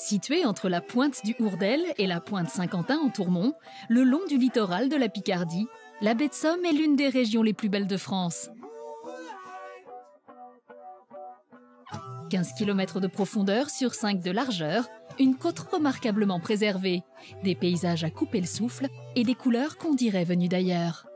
Située entre la pointe du Hourdel et la pointe Saint-Quentin en Tourmont, le long du littoral de la Picardie, la baie de Somme est l'une des régions les plus belles de France. 15 km de profondeur sur 5 de largeur, une côte remarquablement préservée, des paysages à couper le souffle et des couleurs qu'on dirait venues d'ailleurs.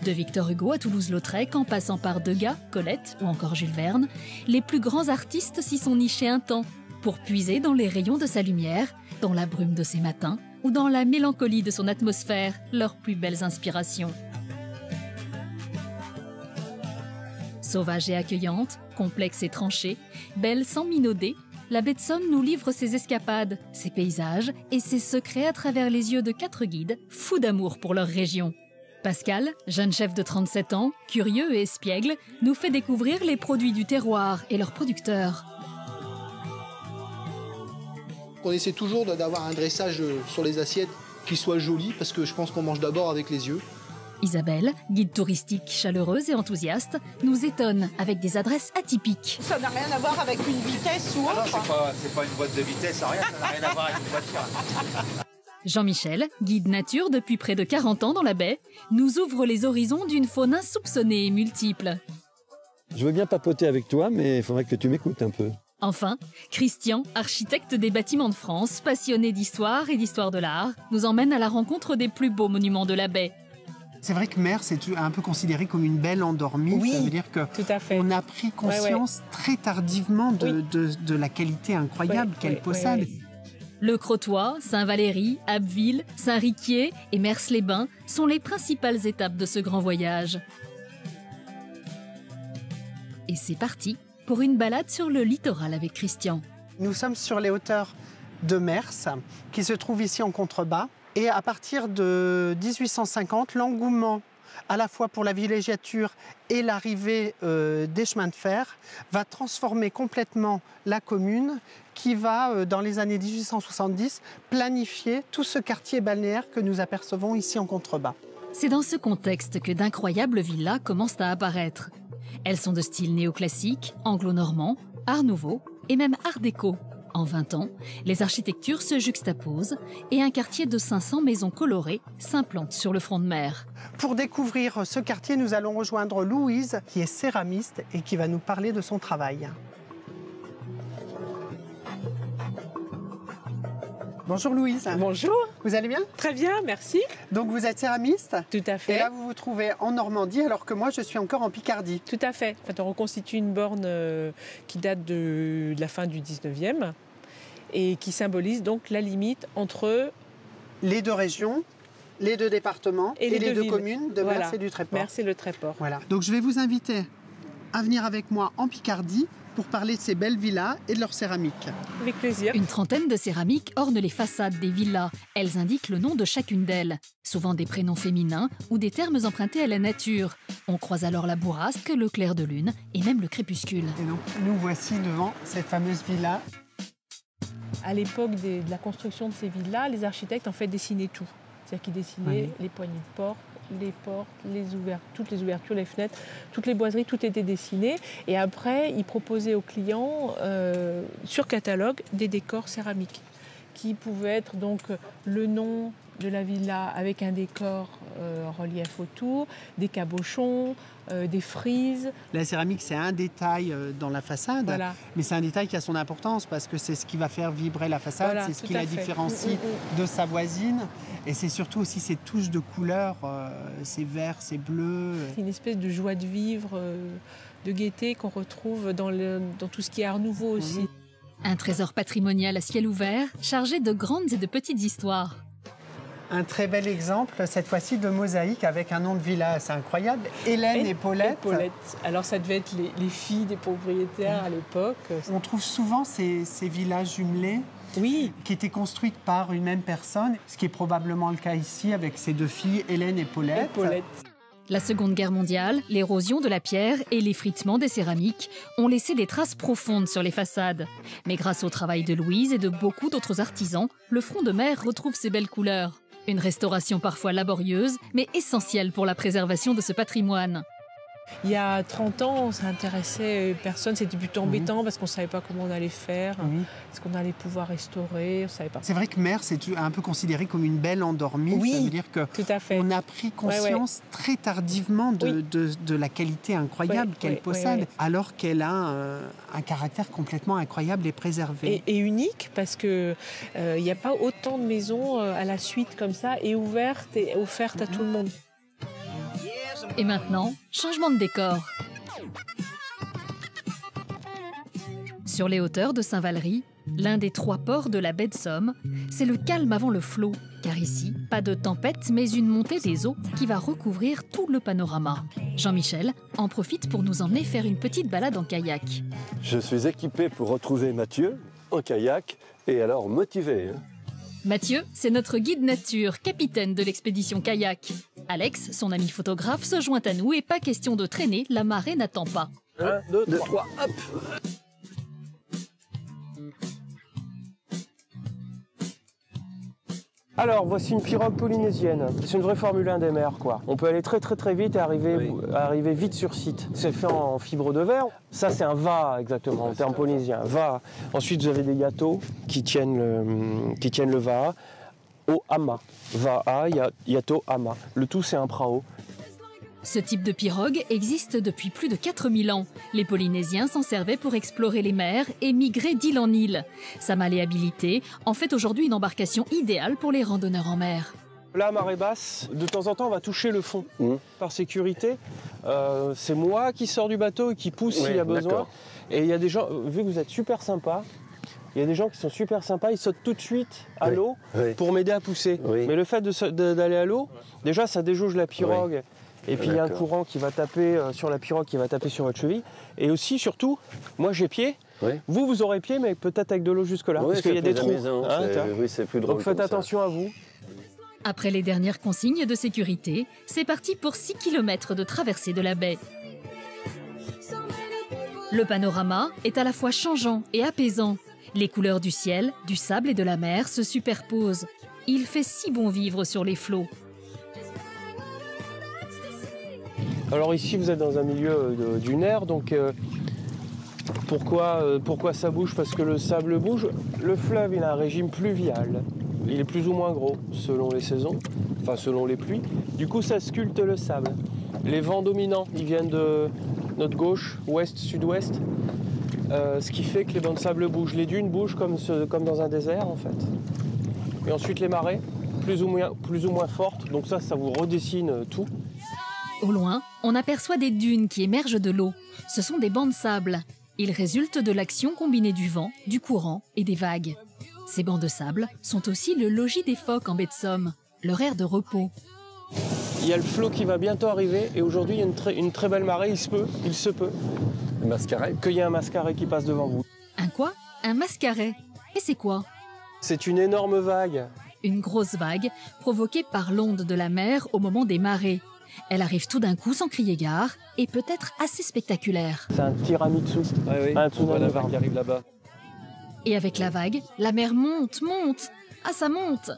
De Victor Hugo à Toulouse-Lautrec, en passant par Degas, Colette ou encore Jules Verne, les plus grands artistes s'y sont nichés un temps pour puiser dans les rayons de sa lumière, dans la brume de ses matins ou dans la mélancolie de son atmosphère, leurs plus belles inspirations. Sauvage et accueillante, complexe et tranchée, belle sans minauder, la baie de Somme nous livre ses escapades, ses paysages et ses secrets à travers les yeux de 4 guides, fous d'amour pour leur région. Pascal, jeune chef de 37 ans, curieux et espiègle, nous fait découvrir les produits du terroir et leurs producteurs. On essaie toujours d'avoir un dressage sur les assiettes qui soit joli, parce que je pense qu'on mange d'abord avec les yeux. Isabelle, guide touristique chaleureuse et enthousiaste, nous étonne avec des adresses atypiques. Ça n'a rien à voir avec une vitesse ou autre. Non, c'est pas une boîte de vitesse, rien, ça n'a rien à voir avec une voiture. Jean-Michel, guide nature depuis près de 40 ans dans la baie, nous ouvre les horizons d'une faune insoupçonnée et multiple. Je veux bien papoter avec toi, mais il faudrait que tu m'écoutes un peu. Enfin, Christian, architecte des bâtiments de France, passionné d'histoire et d'histoire de l'art, nous emmène à la rencontre des plus beaux monuments de la baie. C'est vrai que Mer, c'est un peu considéré comme une belle endormie. Oui, ça veut dire qu'on a pris conscience très tardivement de la qualité incroyable qu'elle possède. Le Crotoy, Saint-Valéry, Abbeville, Saint-Riquier et Mers-les-Bains sont les principales étapes de ce grand voyage. Et c'est parti pour une balade sur le littoral avec Christian. Nous sommes sur les hauteurs de Mers, qui se trouve ici en contrebas. Et à partir de 1850, l'engouement à la fois pour la villégiature et l'arrivée des chemins de fer va transformer complètement la commune qui va, dans les années 1870, planifier tout ce quartier balnéaire que nous apercevons ici en contrebas. C'est dans ce contexte que d'incroyables villas commencent à apparaître. Elles sont de style néoclassique, anglo-normand, art nouveau et même art déco. En 20 ans, les architectures se juxtaposent et un quartier de 500 maisons colorées s'implante sur le front de mer. Pour découvrir ce quartier, nous allons rejoindre Louise, qui est céramiste et qui va nous parler de son travail. Bonjour Louise. Bonjour. Vous allez bien? Très bien, merci. Donc vous êtes céramiste? Tout à fait. Et là vous vous trouvez en Normandie alors que moi je suis encore en Picardie. Tout à fait. En fait, on reconstitue une borne qui date de la fin du 19e et qui symbolise donc la limite entre les deux régions, les deux départements et les deux communes de Mers et du Tréport. Mers et le Tréport. Voilà. Donc je vais vous inviter à venir avec moi en Picardie pour parler de ces belles villas et de leur céramique. Avec plaisir. Une trentaine de céramiques ornent les façades des villas. Elles indiquent le nom de chacune d'elles, souvent des prénoms féminins ou des termes empruntés à la nature. On croise alors la bourrasque, le clair de lune et même le crépuscule. Et donc, nous voici devant cette fameuse villa. À l'époque de la construction de ces villas, les architectes en fait dessinaient tout. C'est-à-dire qu'ils dessinaient les poignées de porte, les portes, toutes les ouvertures, les fenêtres, toutes les boiseries, tout était dessiné. Et après, ils proposaient aux clients, sur catalogue, des décors céramiques qui pouvaient être donc le nom de la villa avec un décor en relief autour, des cabochons, des frises. La céramique, c'est un détail dans la façade, mais c'est un détail qui a son importance parce que c'est ce qui va faire vibrer la façade, c'est ce qui la différencie de sa voisine. Et c'est surtout aussi ces touches de couleurs, ces verts, ces bleus. C'est une espèce de joie de vivre, de gaieté qu'on retrouve dans tout ce qui est art nouveau aussi. Un trésor patrimonial à ciel ouvert, chargé de grandes et de petites histoires. Un très bel exemple, cette fois-ci, de mosaïque avec un nom de villa, c'est incroyable. Hélène et Paulette. Alors ça devait être les filles des propriétaires à l'époque. On trouve souvent ces villas jumelées qui étaient construites par une même personne, ce qui est probablement le cas ici avec ces deux filles, Hélène et Paulette. La Seconde Guerre mondiale, l'érosion de la pierre et l'effritement des céramiques ont laissé des traces profondes sur les façades. Mais grâce au travail de Louise et de beaucoup d'autres artisans, le front de mer retrouve ses belles couleurs. Une restauration parfois laborieuse, mais essentielle pour la préservation de ce patrimoine. Il y a 30 ans, ça intéressait personne, c'était plutôt embêtant parce qu'on ne savait pas comment on allait faire, est-ce qu'on allait pouvoir restaurer, on ne savait pas. C'est vrai que mer, c'est un peu considéré comme une belle endormie. Oui, ça veut dire que tout à fait. on a pris conscience très tardivement de la qualité incroyable qu'elle possède, alors qu'elle a un caractère complètement incroyable et préservé. Et unique, parce qu'il n'y a pas autant de maisons à la suite comme ça, et ouvertes et offertes à tout le monde. Et maintenant, changement de décor. Sur les hauteurs de Saint-Valery, l'un des 3 ports de la baie de Somme, c'est le calme avant le flot, car ici, pas de tempête, mais une montée des eaux qui va recouvrir tout le panorama. Jean-Michel en profite pour nous emmener faire une petite balade en kayak. Je suis équipé pour retrouver Mathieu en kayak et alors motivé. Mathieu, c'est notre guide nature, capitaine de l'expédition kayak. Alex, son ami photographe, se joint à nous et pas question de traîner, la marée n'attend pas. 1, 2, 3, hop! Alors, voici une pirogue polynésienne. C'est une vraie Formule 1 des mers, quoi. On peut aller très vite et arriver vite sur site. C'est fait en fibre de verre. Ça, c'est un va, exactement, en termes polynésiens. Va. Ensuite, vous avez des yatos qui tiennent le va au hama. Va, yato, hama. Le tout, c'est un prao. Ce type de pirogue existe depuis plus de 4000 ans. Les Polynésiens s'en servaient pour explorer les mers et migrer d'île en île. Sa malléabilité en fait aujourd'hui une embarcation idéale pour les randonneurs en mer. Là, marée basse, de temps en temps, on va toucher le fond. Par sécurité, c'est moi qui sors du bateau et qui pousse s'il y a besoin. Et il y a des gens, vu que vous êtes super sympas, il y a des gens qui sont super sympas, ils sautent tout de suite à l'eau pour m'aider à pousser. Mais le fait d'aller à l'eau, déjà, ça déjauge la pirogue. Et puis il y a un courant qui va taper sur la pirogue, qui va taper sur votre cheville. Et aussi, surtout, moi j'ai pied. Vous aurez pied, mais peut-être avec de l'eau jusque-là. parce qu'il y a des trous. C'est plus drôle. Donc faites attention à vous. Après les dernières consignes de sécurité, c'est parti pour 6 km de traversée de la baie. Le panorama est à la fois changeant et apaisant. Les couleurs du ciel, du sable et de la mer se superposent. Il fait si bon vivre sur les flots. Alors ici, vous êtes dans un milieu dunaire, donc pourquoi ça bouge? Parce que le sable bouge. Le fleuve, il a un régime pluvial. Il est plus ou moins gros, selon les saisons, enfin selon les pluies. Du coup, ça sculpte le sable. Les vents dominants, ils viennent de notre gauche, ouest, sud-ouest, ce qui fait que les bancs de sable bougent. Les dunes bougent comme dans un désert, en fait. Et ensuite, les marées, plus ou moins fortes, donc ça vous redessine tout. Au loin, on aperçoit des dunes qui émergent de l'eau. Ce sont des bancs de sable. Ils résultent de l'action combinée du vent, du courant et des vagues. Ces bancs de sable sont aussi le logis des phoques en baie de Somme, leur aire de repos. Il y a le flot qui va bientôt arriver et aujourd'hui il y a une très belle marée, il se peut qu'il y ait un mascaret qui passe devant vous. Un quoi? Un mascaret. Et c'est quoi? C'est une énorme vague. Une grosse vague provoquée par l'onde de la mer au moment des marées. Elle arrive tout d'un coup sans crier gare et peut être assez spectaculaire. C'est un tiramisu. Un tsunami la vague qui arrive là-bas. Et avec la vague, la mer monte. Ah, ça monte!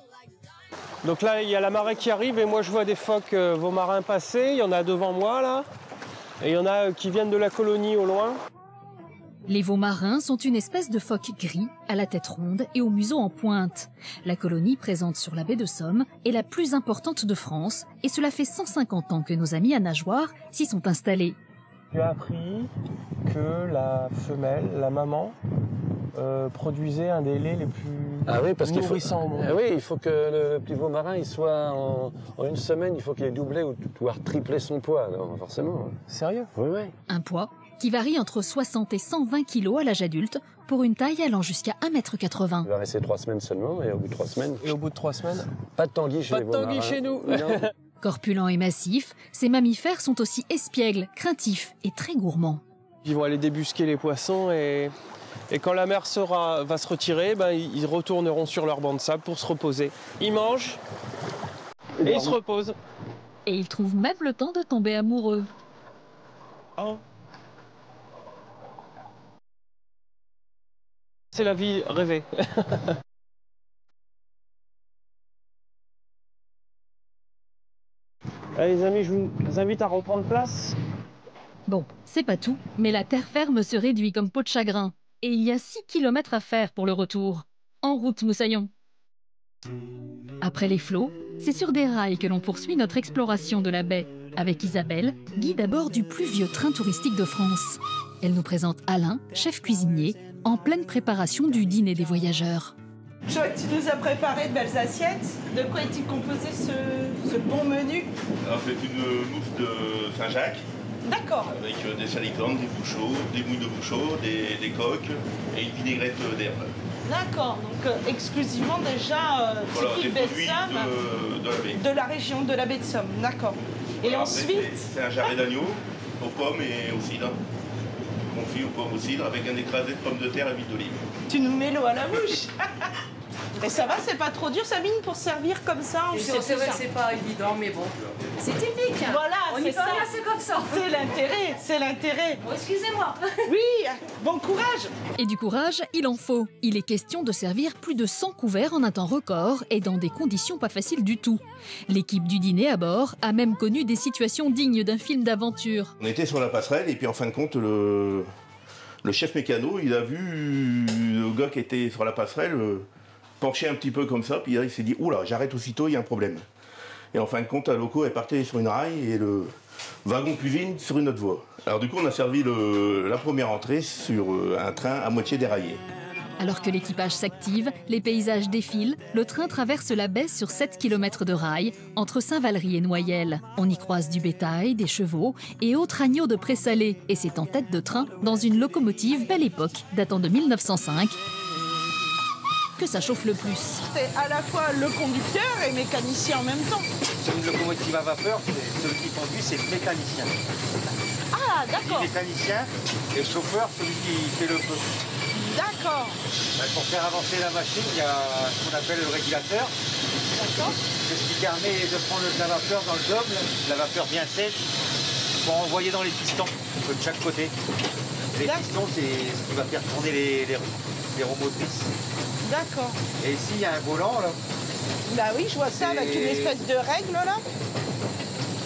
Donc là, il y a la marée qui arrive et moi je vois des phoques vos marins passer. Il y en a devant moi là. Et il y en a qui viennent de la colonie au loin. Les veaux marins sont une espèce de phoque gris, à la tête ronde et au museau en pointe. La colonie présente sur la baie de Somme est la plus importante de France et cela fait 150 ans que nos amis à nageoires s'y sont installés. J'ai appris que la femelle, la maman, produisait un des laits les plus nourrissants au monde. Il faut que le petit veau marin, il soit en une semaine, il faut qu'il ait doublé ou voire triplé son poids, alors, forcément. Sérieux? Oui. Un poids qui varie entre 60 et 120 kg à l'âge adulte, pour une taille allant jusqu'à 1,80 m. Il va rester 3 semaines seulement, et au bout de 3 semaines... Et au bout de 3 semaines? Pas de tanguy chez les veaux marins. Pas de tanguy chez nous. Corpulents et massifs, ces mammifères sont aussi espiègles, craintifs et très gourmands. Ils vont aller débusquer les poissons et quand la mer va se retirer, ils retourneront sur leur banc de sable pour se reposer. Ils mangent et ils se reposent. Et ils trouvent même le temps de tomber amoureux. Oh. C'est la vie rêvée. Allez les amis, je vous invite à reprendre place. Bon, c'est pas tout, mais la terre ferme se réduit comme peau de chagrin. Et il y a 6 km à faire pour le retour. En route, Moussaillon. Après les flots, c'est sur des rails que l'on poursuit notre exploration de la baie, avec Isabelle, guide à bord du plus vieux train touristique de France. Elle nous présente Alain, chef cuisinier, en pleine préparation du dîner des voyageurs. Je vois que tu nous as préparé de belles assiettes. De quoi est-il composé ce bon menu? Alors c'est une mousse de Saint-Jacques. D'accord. Avec des salicornes, des bouchons, des mouilles de bouchons, des coques et une vinaigrette d'herbe. D'accord, donc exclusivement déjà voilà, typique baie de Somme, de la baie. De la région de la baie de Somme, d'accord. Et alors ensuite... après, c'est un jarret d'agneau aux pommes et au cidre. Confit aux pommes au cidre avec un écrasé de pommes de terre à l'huile d'olive. Tu nous mets l'eau à la bouche. Et ça va, c'est pas trop dur, Sabine, pour servir comme ça? C'est vrai que c'est pas évident, mais bon. C'est typique. Voilà, c'est ça. C'est comme ça. C'est l'intérêt, c'est l'intérêt. Oh, excusez-moi. Oui, bon courage. Et du courage, il en faut. Il est question de servir plus de 100 couverts en un temps record et dans des conditions pas faciles du tout. L'équipe du dîner à bord a même connu des situations dignes d'un film d'aventure. On était sur la passerelle et puis en fin de compte, le chef mécano, il a vu le gars qui était sur la passerelle pencher un petit peu comme ça, puis il s'est dit « Oula, j'arrête aussitôt, il y a un problème ». Et en fin de compte, la loco est partie sur une rail et le wagon cuisine sur une autre voie. Alors du coup, on a servi la première entrée sur un train à moitié déraillé. Alors que l'équipage s'active, les paysages défilent, le train traverse la baie sur 7 km de rail, entre Saint-Valery et Noyelles. On y croise du bétail, des chevaux et autres agneaux de présalé. Et c'est en tête de train, dans une locomotive Belle Époque, datant de 1905, que ça chauffe le plus. C'est à la fois le conducteur et mécanicien en même temps. Sur une locomotive à vapeur, celui qui conduit, c'est le mécanicien. Ah, d'accord. Le mécanicien et le chauffeur, celui qui fait le feu. D'accord. Pour faire avancer la machine, il y a ce qu'on appelle le régulateur. D'accord. C'est ce qui permet de prendre de la vapeur dans le double, la vapeur bien sèche, pour envoyer dans les pistons de chaque côté. Les pistons, c'est ce qui va faire tourner les roues motrices. D'accord. Et ici, il y a un volant, là. Bah oui, je vois ça avec une espèce de règle, là.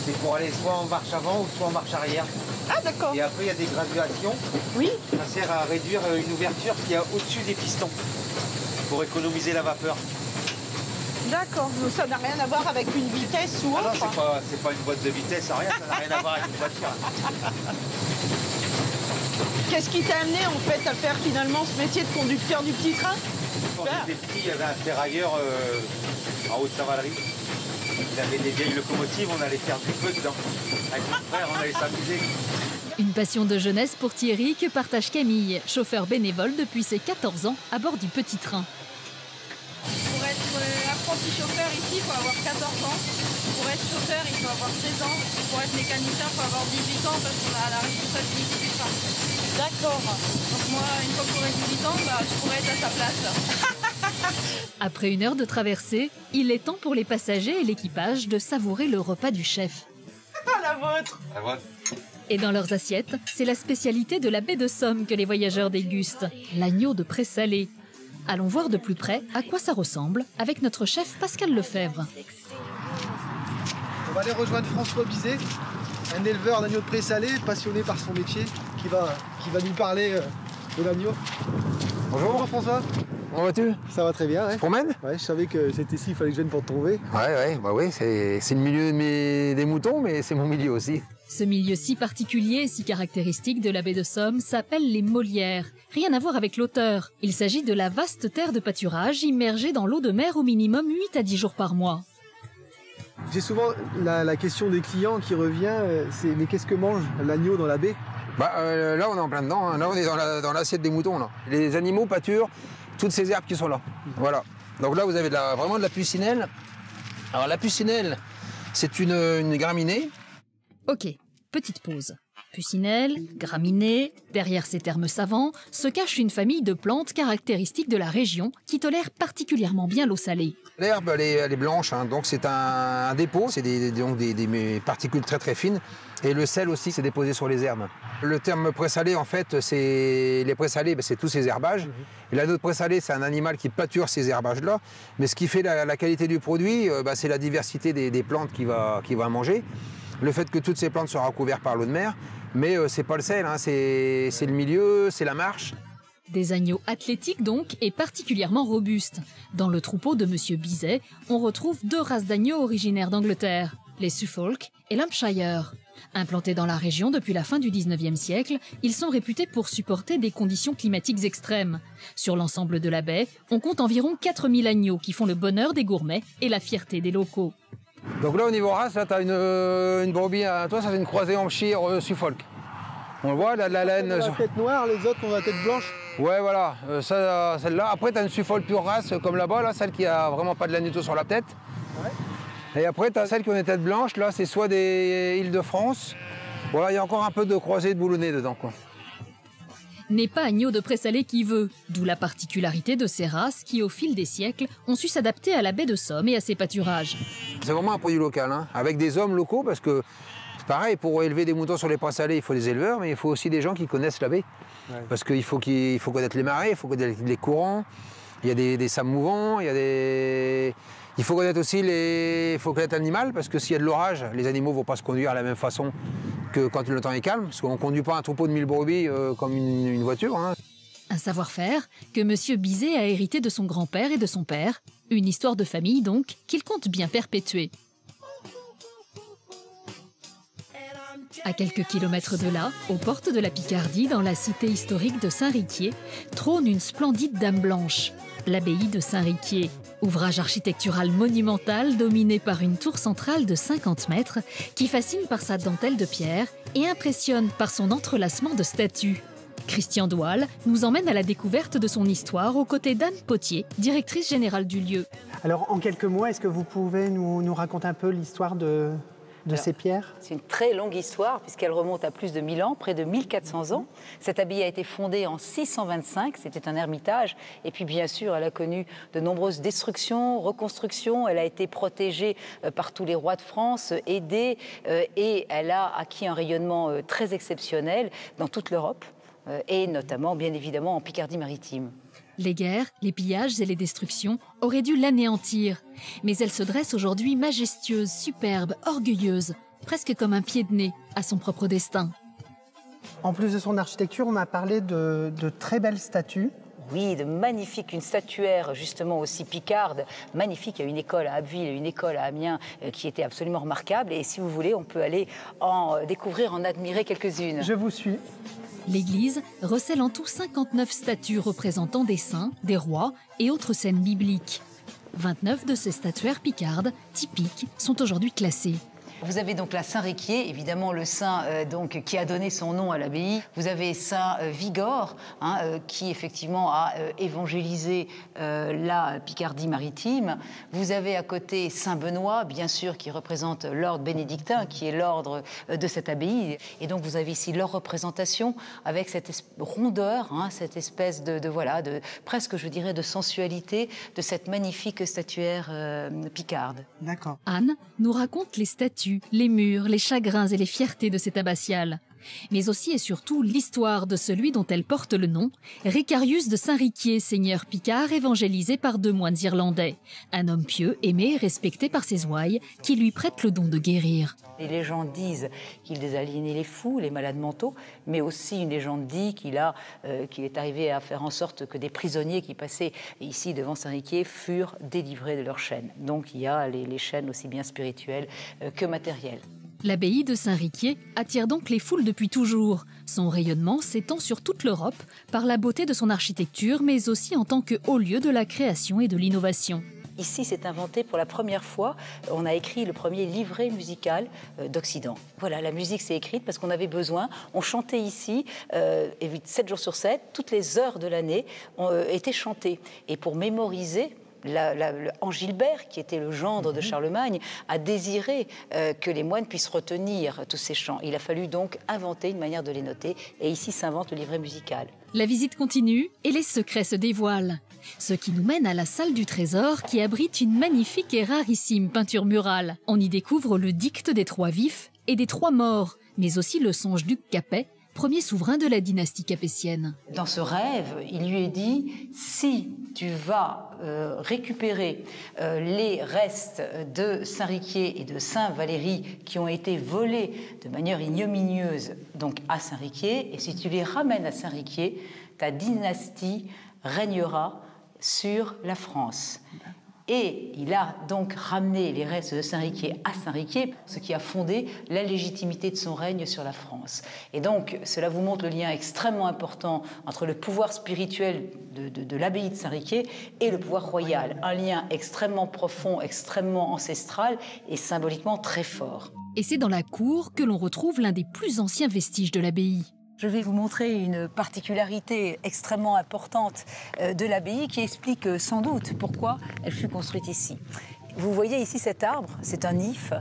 C'est pour aller soit en marche avant ou soit en marche arrière. Ah, d'accord. Et après, il y a des graduations. Oui. Ça sert à réduire une ouverture qu'il y a au-dessus des pistons pour économiser la vapeur. D'accord. Ça n'a rien à voir avec une vitesse ou autre. Ah non, c'est pas une boîte de vitesse, rien. Ça n'a rien à voir avec une voiture. Qu'est-ce qui t'a amené, en fait, à faire finalement ce métier de conducteur du petit train? Quand j'étais petit, il y avait un ferrailleur en haut de Saint-Valery. Il avait des vieilles locomotives, on allait faire du feu dedans. Avec mon frère, on allait s'amuser. Une passion de jeunesse pour Thierry que partage Camille, chauffeur bénévole depuis ses 14 ans à bord du petit train. Pour être apprenti chauffeur ici, il faut avoir 14 ans. Pour être chauffeur, il faut avoir 16 ans. Pour être mécanicien, il faut avoir 18 ans parce qu'on a la responsabilité du train. D'accord. Donc moi, une fois que j'aurai 18 ans, je pourrais être à sa place. Après une heure de traversée, il est temps pour les passagers et l'équipage de savourer le repas du chef. La vôtre. La vôtre. Et dans leurs assiettes, c'est la spécialité de la baie de Somme que les voyageurs dégustent, l'agneau de présalé. Allons voir de plus près à quoi ça ressemble avec notre chef Pascal Lefebvre. On va aller rejoindre François Bizet, un éleveur d'agneaux de présalé, passionné par son métier, qui va nous parler de l'agneau. Bonjour François. Comment vas-tu? Ça va très bien. Ouais. Promène? Ouais, je savais que c'était ici, il fallait que je vienne pour te trouver. Ouais, c'est le milieu des moutons, mais c'est mon milieu aussi. Ce milieu si particulier et si caractéristique de la baie de Somme s'appelle les Molières. Rien à voir avec l'auteur. Il s'agit de la vaste terre de pâturage immergée dans l'eau de mer au minimum 8 à 10 jours par mois. J'ai souvent la question des clients qui revient, c'est mais qu'est-ce que mange l'agneau dans la baie? Là, on est en plein dedans. Hein. Là, on est dans l'assiette des moutons. Là. Les animaux pâturent toutes ces herbes qui sont là. Voilà. Donc là, vous avez vraiment de la puccinelle. Alors la puccinelle, c'est une graminée. Ok, petite pause. Puccinelle, graminée, derrière ces termes savants, se cache une famille de plantes caractéristiques de la région qui tolèrent particulièrement bien l'eau salée. L'herbe, elle est blanche, hein, donc c'est un dépôt, c'est des particules très très fines. Et le sel aussi, c'est déposé sur les herbes. Le terme présalé, en fait, les présalés, c'est tous ces herbages. Et l'agneau de présalé, c'est un animal qui pâture ces herbages-là. Mais ce qui fait la qualité du produit, c'est la diversité des plantes qu'il va manger. le fait que toutes ces plantes soient recouvertes par l'eau de mer. Mais c'est pas le sel, hein, c'est le milieu, c'est la marche. Des agneaux athlétiques donc et particulièrement robustes. Dans le troupeau de Monsieur Bizet, on retrouve 2 races d'agneaux originaires d'Angleterre, les Suffolk et l'Hampshire. Implantés dans la région depuis la fin du 19e siècle, ils sont réputés pour supporter des conditions climatiques extrêmes. Sur l'ensemble de la baie, on compte environ 4000 agneaux qui font le bonheur des gourmets et la fierté des locaux. Donc là, au niveau race, tu as une brebis, toi, ça fait une croisée Hampshire Suffolk. On le voit, la laine. On a la tête noire, les autres ont la tête blanche. Ouais, voilà, celle-là. Après, tu as une Suffolk pure race, comme là-bas, là, celle qui a vraiment pas de laine du tout sur la tête. Ouais. Et après, tu as celles qui ont des têtes blanches, là, c'est soit des Île-de-France. Voilà, il y a encore un peu de croisée et de boulonnais dedans, quoi. N'est pas agneau de présalé qui veut, d'où la particularité de ces races qui, au fil des siècles, ont su s'adapter à la baie de Somme et à ses pâturages. C'est vraiment un produit local, hein, avec des hommes locaux, parce que c'est pareil, pour élever des moutons sur les présalés, il faut des éleveurs, mais il faut aussi des gens qui connaissent la baie. Ouais. Parce qu'il faut connaître les marées, il faut connaître les courants, il y a des sables mouvants, il faut connaître aussi l'animal, parce que s'il y a de l'orage, les animaux ne vont pas se conduire de la même façon que quand le temps est calme, parce qu'on ne conduit pas un troupeau de 1000 brebis comme une voiture. Hein. Un savoir-faire que Monsieur Bizet a hérité de son grand-père et de son père, une histoire de famille donc qu'il compte bien perpétuer. À quelques kilomètres de là, aux portes de la Picardie, dans la cité historique de Saint-Riquier, trône une splendide dame blanche, l'abbaye de Saint-Riquier. Ouvrage architectural monumental dominé par une tour centrale de 50 mètres qui fascine par sa dentelle de pierre et impressionne par son entrelacement de statues. Christian Doual nous emmène à la découverte de son histoire aux côtés d'Anne Potier, directrice générale du lieu. Alors en quelques mots, est-ce que vous pouvez nous raconter un peu l'histoire de ces pierres? C'est une très longue histoire puisqu'elle remonte à plus de 1000 ans, près de 1400 ans. Cette abbaye a été fondée en 625, c'était un ermitage. Et puis bien sûr, elle a connu de nombreuses destructions, reconstructions. Elle a été protégée par tous les rois de France, aidée, et elle a acquis un rayonnement très exceptionnel dans toute l'Europe et notamment, bien évidemment, en Picardie-Maritime. Les guerres, les pillages et les destructions auraient dû l'anéantir. Mais elle se dresse aujourd'hui majestueuse, superbe, orgueilleuse, presque comme un pied de nez à son propre destin. En plus de son architecture, on m'a parlé de très belles statues. Oui, de magnifiques, une statuaire justement aussi picarde, magnifique. Il y a une école à Abbeville, une école à Amiens qui était absolument remarquable. Et si vous voulez, on peut aller en découvrir, en admirer quelques-unes. Je vous suis. L'église recèle en tout 59 statues représentant des saints, des rois et autres scènes bibliques. 29 de ces statuaires picardes, typiques, sont aujourd'hui classées. Vous avez donc la Saint-Riquier, évidemment le saint qui a donné son nom à l'abbaye. Vous avez Saint Vigor, qui effectivement a évangélisé la Picardie maritime. Vous avez à côté Saint Benoît, bien sûr, qui représente l'ordre bénédictin, qui est l'ordre de cette abbaye. Et donc vous avez ici leur représentation avec cette rondeur, cette espèce de presque, je dirais, de sensualité de cette magnifique statuaire picarde. D'accord. Anne nous raconte les statues, les murs, les chagrins et les fiertés de cette abbatiale, mais aussi et surtout l'histoire de celui dont elle porte le nom, Ricarius de Saint-Riquier, seigneur picard évangélisé par 2 moines irlandais, un homme pieux, aimé et respecté par ses ouailles, qui lui prête le don de guérir. Les légendes disent qu'il désaliénait les fous, les malades mentaux, mais aussi une légende dit qu'il est arrivé à faire en sorte que des prisonniers qui passaient ici devant Saint-Riquier furent délivrés de leurs chaînes. Donc il y a les chaînes aussi bien spirituelles que matérielles. L'abbaye de Saint-Riquier attire donc les foules depuis toujours. Son rayonnement s'étend sur toute l'Europe par la beauté de son architecture, mais aussi en tant que haut lieu de la création et de l'innovation. Ici, c'est inventé pour la première fois. On a écrit le premier livret musical d'Occident. Voilà, la musique s'est écrite parce qu'on avait besoin. On chantait ici, 7 jours sur 7, toutes les heures de l'année étaient chantées. Et pour mémoriser, Angilbert, qui était le gendre de Charlemagne, a désiré que les moines puissent retenir tous ces chants. Il a fallu donc inventer une manière de les noter. Et ici s'invente le livret musical. La visite continue et les secrets se dévoilent. Ce qui nous mène à la salle du trésor qui abrite une magnifique et rarissime peinture murale. On y découvre le dicte des 3 vifs et des 3 morts, mais aussi le songe du Capet, premier souverain de la dynastie capétienne. Dans ce rêve, il lui est dit « Si tu vas récupérer les restes de Saint-Riquier et de Saint-Valéry qui ont été volés de manière ignominieuse donc à Saint-Riquier, et si tu les ramènes à Saint-Riquier, ta dynastie régnera sur la France. » Et il a donc ramené les restes de Saint-Riquier à Saint-Riquier, ce qui a fondé la légitimité de son règne sur la France. Et donc, cela vous montre le lien extrêmement important entre le pouvoir spirituel de l'abbaye de Saint-Riquier et le pouvoir royal. Un lien extrêmement profond, extrêmement ancestral et symboliquement très fort. Et c'est dans la cour que l'on retrouve l'un des plus anciens vestiges de l'abbaye. Je vais vous montrer une particularité extrêmement importante de l'abbaye qui explique sans doute pourquoi elle fut construite ici. Vous voyez ici cet arbre, c'est un if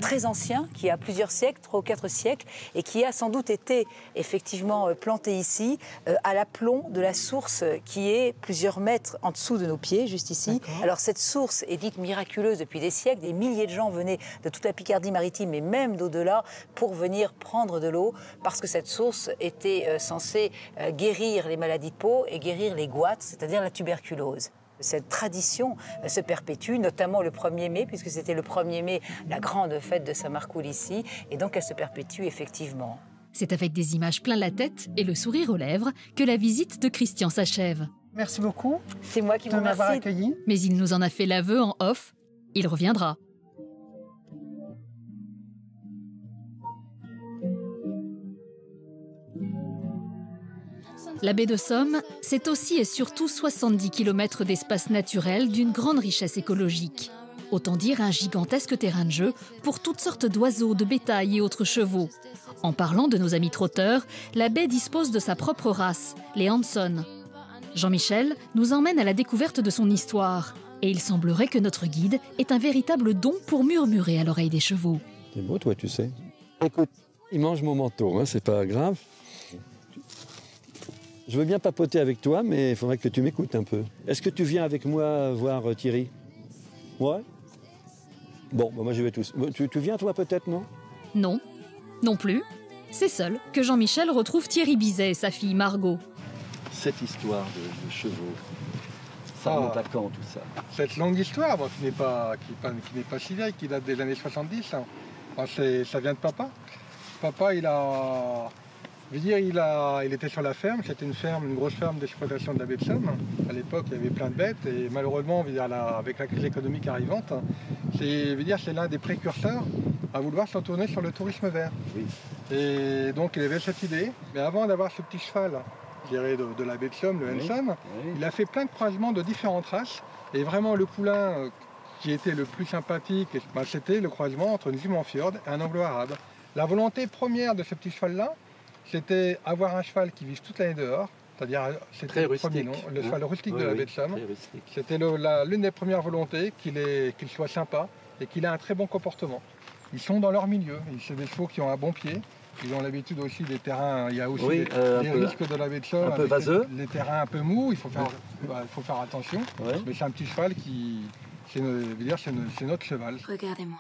très ancien qui a plusieurs siècles, 3 ou 4 siècles, et qui a sans doute été effectivement planté ici à l'aplomb de la source qui est plusieurs mètres en dessous de nos pieds, juste ici. Alors cette source est dite miraculeuse depuis des siècles, des milliers de gens venaient de toute la Picardie maritime et même d'au-delà pour venir prendre de l'eau parce que cette source était censée guérir les maladies de peau et guérir les goitres, c'est-à-dire la tuberculose. Cette tradition se perpétue, notamment le 1er mai, puisque c'était le 1er mai, la grande fête de Saint-Marcoul ici, et donc elle se perpétue effectivement. C'est avec des images plein la tête et le sourire aux lèvres que la visite de Christian s'achève. Merci beaucoup. C'est moi qui vous remercie. Accueilli. Mais il nous en a fait l'aveu en off. Il reviendra. La baie de Somme, c'est aussi et surtout 70 km d'espace naturel d'une grande richesse écologique. Autant dire un gigantesque terrain de jeu pour toutes sortes d'oiseaux, de bétail et autres chevaux. En parlant de nos amis trotteurs, la baie dispose de sa propre race, les Hanson. Jean-Michel nous emmène à la découverte de son histoire. Et il semblerait que notre guide ait un véritable don pour murmurer à l'oreille des chevaux. C'est beau, toi, tu sais. Écoute, il mange mon manteau, hein, c'est pas grave. Je veux bien papoter avec toi, mais il faudrait que tu m'écoutes un peu. Est-ce que tu viens avec moi voir Thierry? Ouais. Bon, bah moi je vais tous. Tu viens toi peut-être, non? Non, non plus. C'est seul que Jean-Michel retrouve Thierry Bizet et sa fille Margot. Cette histoire de chevaux, ça remonte à quand tout ça? Cette longue histoire, bon, qui n'est pas si vieille, qui date des années 70, hein. Bon, ça vient de papa. Papa, il était sur la ferme, c'était une grosse ferme d'exploitation de la baie de Somme. À l'époque, il y avait plein de bêtes et malheureusement, avec la crise économique arrivante, c'est l'un des précurseurs à vouloir s'en tourner sur le tourisme vert. Oui. Et donc, il avait cette idée. Mais avant d'avoir ce petit cheval, je dirais, de la baie de Somme, le Hanson, il a fait plein de croisements de différentes races. Et vraiment, le poulain qui était le plus sympathique, c'était le croisement entre une jument fjord et un anglo-arabe. La volonté première de ce petit cheval-là, c'était avoir un cheval qui vive toute l'année dehors, c'est-à-dire c'était le premier nom, le cheval rustique de la baie de Somme. C'était l'une des premières volontés, qu'il soit sympa et qu'il ait un très bon comportement. Ils sont dans leur milieu, c'est des chevaux qui ont un bon pied, ils ont l'habitude aussi des terrains, il y a aussi des risques de la baie de Somme, un peu vaseux. Les terrains un peu mous, il faut faire attention, mais c'est un petit cheval c'est notre cheval. Regardez-moi.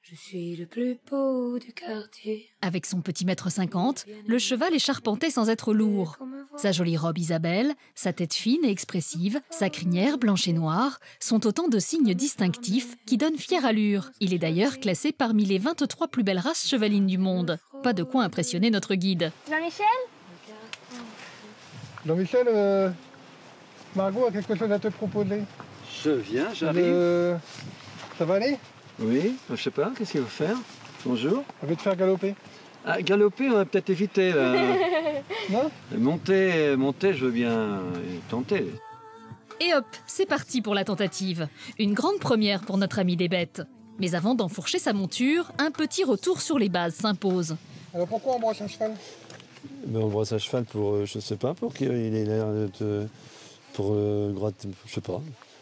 Je suis le plus beau du quartier. Avec son petit 1,50 m, le cheval est charpenté sans être lourd. Sa jolie robe Isabelle, sa tête fine et expressive, sa crinière blanche et noire sont autant de signes distinctifs qui donnent fière allure. Il est d'ailleurs classé parmi les 23 plus belles races chevalines du monde. Pas de quoi impressionner notre guide. Jean-Michel? Jean-Michel, Margot a quelque chose à te proposer. Je viens, j'arrive. Ça va aller? Oui, je sais pas, qu'est-ce qu'il veut faire? Bonjour. On veut te faire galoper. Ah, galoper, on va peut-être éviter. Non? Monter, je veux bien tenter. Et hop, c'est parti pour la tentative. Une grande première pour notre ami des bêtes. Mais avant d'enfourcher sa monture, un petit retour sur les bases s'impose. Alors pourquoi on brosse un cheval? On brosse un cheval pour, je sais pas, pour qu'il ait l'air de... pour gratter, je sais pas.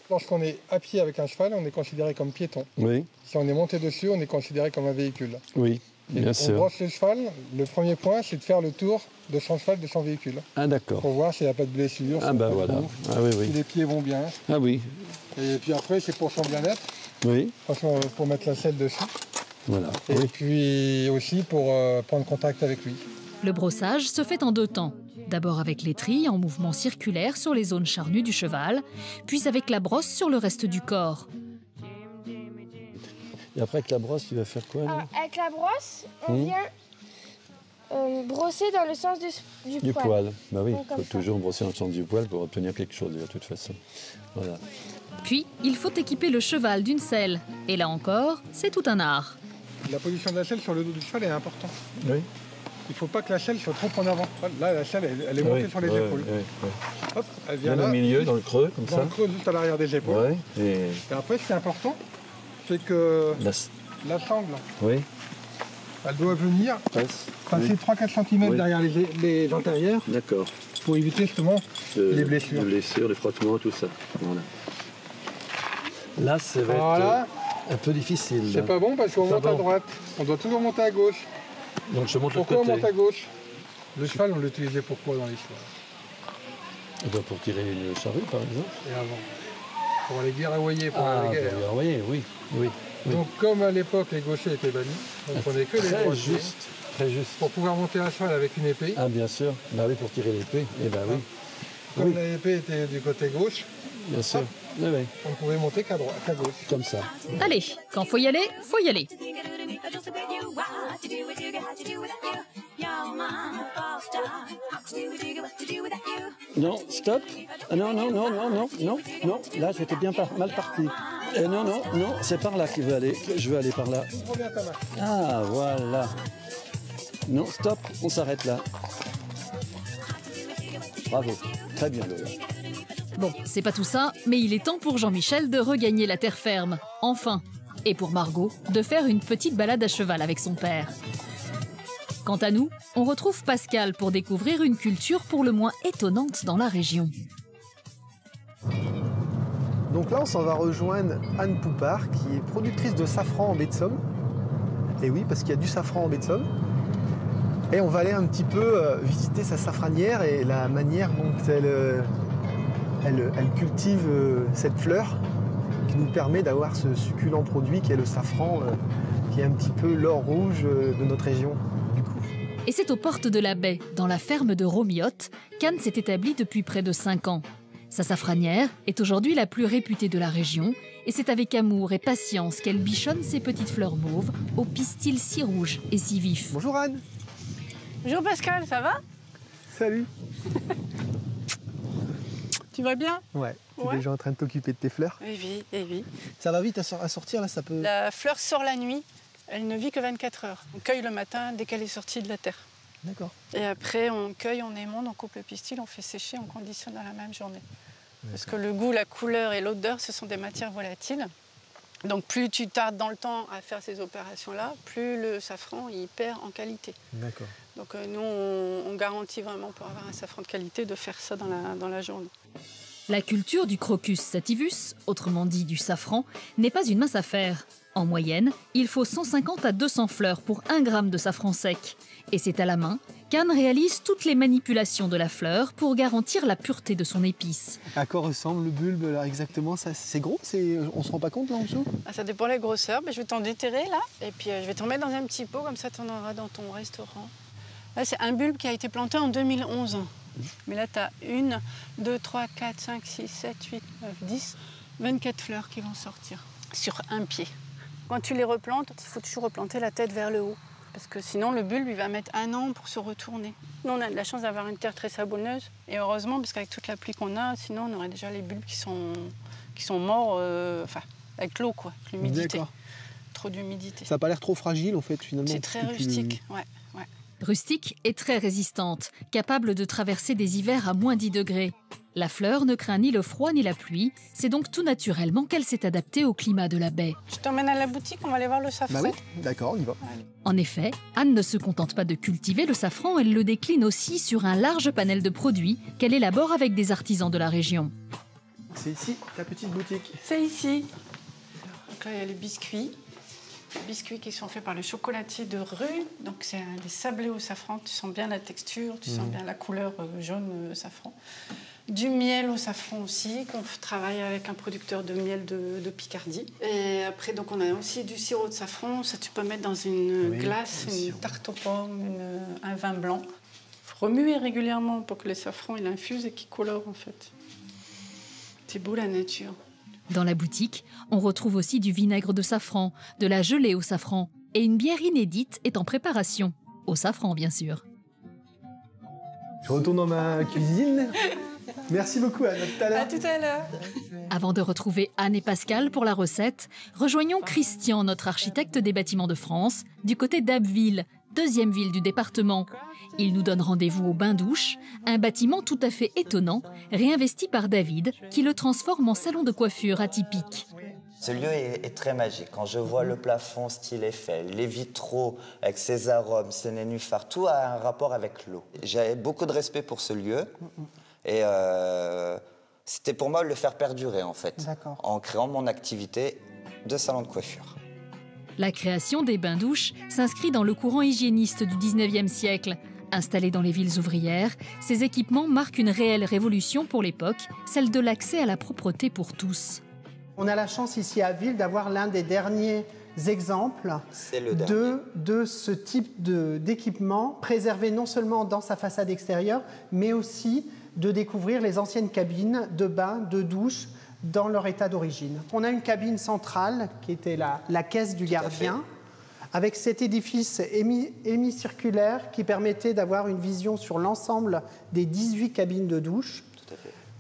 Lorsqu'on est à pied avec un cheval, on est considéré comme piéton. Oui. Si on est monté dessus, on est considéré comme un véhicule. Oui, bien sûr. On brosse le cheval, le premier point, c'est de faire le tour de son cheval, de son véhicule. Ah d'accord. Pour voir s'il n'y a pas de blessure, ah bah voilà. Si les pieds vont bien. Ah oui. Et puis après, c'est pour son bien-être. Oui. Franchement, pour mettre la selle dessus. Voilà. Et puis aussi pour prendre contact avec lui. Le brossage se fait en 2 temps. D'abord avec l'étrille en mouvement circulaire sur les zones charnues du cheval, puis avec la brosse sur le reste du corps. Et après, avec la brosse, tu vas faire quoi là? Avec la brosse, on vient brosser dans le sens du poil. Bah oui, donc, il faut toujours brosser dans le sens du poil pour obtenir quelque chose de toute façon. Voilà. Puis, il faut équiper le cheval d'une selle. Et là encore, c'est tout un art. La position de la selle sur le dos du cheval est importante. Oui. Il ne faut pas que la selle soit trop en avant. Là, la selle, elle est montée sur les épaules. Hop, elle vient là. Au milieu, dans le creux, comme ça. Dans le creux, juste à l'arrière des épaules. Et après, ce qui est important, c'est que la sangle, elle doit venir passer 3-4 cm derrière les antérieures. D'accord. Pour éviter justement les blessures. Les blessures, les frottements, tout ça. Voilà. Là, ça va être un peu difficile. C'est pas bon parce qu'on monte à droite. On doit toujours monter à gauche. Donc je monte pourquoi le côté. On monte à gauche? Le cheval, on l'utilisait pourquoi dans l'histoire? Pour tirer une charrue, par exemple. Et avant. Pour aller guerroyer, pour aller guerre. Pour guerroyer, oui. Donc comme à l'époque les gauchers étaient bannis, on prenait que les droitiers. Très juste. Pour pouvoir monter à cheval avec une épée. Ah bien sûr, bah oui, pour tirer l'épée, eh ben oui. Comme l'épée était du côté gauche, bien sûr. On pouvait monter qu'à droite, qu'à gauche. Comme ça. Allez, quand faut y aller, faut y aller. Non, stop. Ah, non, là j'étais bien mal parti. Non, c'est par là qu'il veut aller. Je veux aller par là. Ah, voilà. Non, stop, on s'arrête là. Bravo, très bien Lola. Bon, c'est pas tout ça, mais il est temps pour Jean-Michel de regagner la terre ferme. Enfin. Et pour Margot, de faire une petite balade à cheval avec son père. Quant à nous, on retrouve Pascal pour découvrir une culture pour le moins étonnante dans la région. Donc là, on s'en va rejoindre Anne Poupard, qui est productrice de safran en baie de Somme. Et oui, parce qu'il y a du safran en baie de Somme. Et on va aller un petit peu visiter sa safranière et la manière dont elle cultive cette fleur qui nous permet d'avoir ce succulent produit qui est le safran, qui est un petit peu l'or rouge de notre région. Et c'est aux portes de la baie, dans la ferme de Romiotte, qu'Anne s'est établie depuis près de 5 ans. Sa safranière est aujourd'hui la plus réputée de la région et c'est avec amour et patience qu'elle bichonne ses petites fleurs mauves aux pistils si rouges et si vifs. Bonjour Anne. Bonjour Pascal, ça va? Salut. Tu vas bien? Ouais. Tu es déjà en train de t'occuper de tes fleurs? Oui. Ça va vite à sortir là, ça peut... La fleur sort la nuit, elle ne vit que 24 heures. On cueille le matin dès qu'elle est sortie de la terre. D'accord. Et après on cueille, on émonde, on coupe le pistil, on fait sécher, on conditionne dans la même journée. Parce que le goût, la couleur et l'odeur, ce sont des matières volatiles. Donc plus tu tardes dans le temps à faire ces opérations-là, plus le safran il perd en qualité. D'accord. Donc nous, on garantit vraiment pour avoir un safran de qualité de faire ça dans la journée. La culture du Crocus sativus, autrement dit du safran, n'est pas une mince affaire. En moyenne, il faut 150 à 200 fleurs pour 1 gramme de safran sec. Et c'est à la main qu'Anne réalise toutes les manipulations de la fleur pour garantir la pureté de son épice. À quoi ressemble le bulbe là exactement? C'est gros? On se rend pas compte là en dessous? Ça dépend de la grosseur. Je vais t'en déterrer là. Et puis je vais t'en mettre dans un petit pot, comme ça tu en auras dans ton restaurant. Là, c'est un bulbe qui a été planté en 2011. Mais là, tu as 1, 2, 3, 4, 5, 6, 7, 8, 9, 10, 24 fleurs qui vont sortir sur un pied. Quand tu les replantes, il faut toujours replanter la tête vers le haut. Parce que sinon, le bulbe, il va mettre 1 an pour se retourner. Nous, on a de la chance d'avoir une terre très sabonneuse. Et heureusement, parce qu'avec toute la pluie qu'on a, sinon, on aurait déjà les bulbes qui sont morts, avec l'eau, quoi, avec l'humidité. D'accord. Trop d'humidité. Ça n'a pas l'air trop fragile, en fait, finalement. C'est très rustique, ouais. Rustique et très résistante, capable de traverser des hivers à moins 10 degrés. La fleur ne craint ni le froid ni la pluie, c'est donc tout naturellement qu'elle s'est adaptée au climat de la baie. Je t'emmène à la boutique, on va aller voir le safran. Bah oui, d'accord, on y va. En effet, Anne ne se contente pas de cultiver le safran, elle le décline aussi sur un large panel de produits qu'elle élabore avec des artisans de la région. C'est ici, ta petite boutique? C'est ici. Donc là, il y a les biscuits. Les biscuits qui sont faits par le chocolatier de Rue. Donc c'est des sablés au safran. Tu sens bien la texture, tu sens bien la couleur jaune safran. Du miel au safran aussi, qu'on travaille avec un producteur de miel de Picardie. Et après, donc, on a aussi du sirop de safran. Ça, tu peux mettre dans une glace, une tarte aux pommes, un vin blanc. Il faut remuer régulièrement pour que le safran il infuse et qu'il colore, en fait. C'est beau, la nature. Dans la boutique, on retrouve aussi du vinaigre de safran, de la gelée au safran et une bière inédite est en préparation. Au safran, bien sûr. Je retourne dans ma cuisine. Merci beaucoup, Anne. À tout à l'heure. À tout à l'heure. Avant de retrouver Anne et Pascal pour la recette, rejoignons Christian, notre architecte des bâtiments de France, du côté d'Abbeville, deuxième ville du département. Il nous donne rendez-vous au bain-douche, un bâtiment tout à fait étonnant, réinvesti par David, qui le transforme en salon de coiffure atypique. Ce lieu est très magique. Quand je vois le plafond style Eiffel, les vitraux avec ses arômes, ses nénuphars, tout a un rapport avec l'eau. J'avais beaucoup de respect pour ce lieu et c'était pour moi de le faire perdurer en fait, en créant mon activité de salon de coiffure. La création des bains-douches s'inscrit dans le courant hygiéniste du 19e siècle. Installés dans les villes ouvrières, ces équipements marquent une réelle révolution pour l'époque, celle de l'accès à la propreté pour tous. On a la chance ici à Abbeville d'avoir l'un des derniers exemples de ce type d'équipement, préservé non seulement dans sa façade extérieure, mais aussi de découvrir les anciennes cabines de bain, de douche, dans leur état d'origine. On a une cabine centrale qui était la caisse du gardien, avec cet édifice hémicirculaire qui permettait d'avoir une vision sur l'ensemble des 18 cabines de douche,